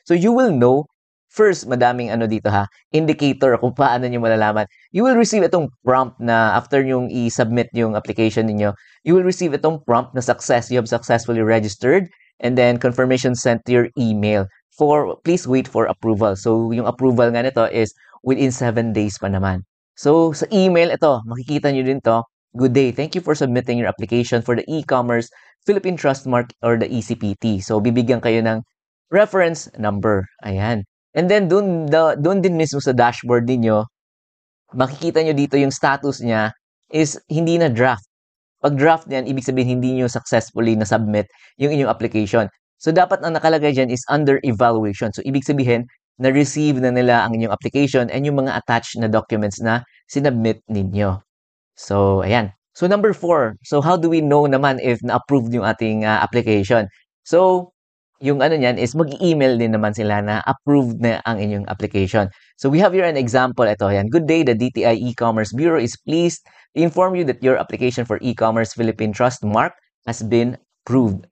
So you will know, first, madaming ano dito ha, indicator kung paano nyo malalaman. You will receive itong prompt na after yung i-submit yung application ninyo, you will receive itong prompt na success, you have successfully registered, and then confirmation sent to your email for please wait for approval. So yung approval nga nito is within 7 days pa naman. So sa email ito, makikita nyo din to. Good day. Thank you for submitting your application for the e-commerce Philippine Trustmark or the ECPT. So bibigyan kayo ng reference number. Ayan. And then doon din mismo sa dashboard niyo, makikita nyo dito yung status niya is hindi na draft. Pag draft niyan, ibig sabihin hindi nyo successfully na-submit yung inyong application. So, dapat ang nakalagay dyan is under evaluation. So, ibig sabihin, na-receive na nila ang inyong application and yung mga attached na documents na sinubmit ninyo. So, ayan. So, number 4. So, how do we know naman if na-approved yung ating application? So, yung ano niyan is mag-email din naman sila na approved na ang inyong application. So, we have here an example. Ito, ayan. Good day, the DTI E-Commerce Bureau is pleased to inform you that your application for E-Commerce Philippine Trustmark has been approved.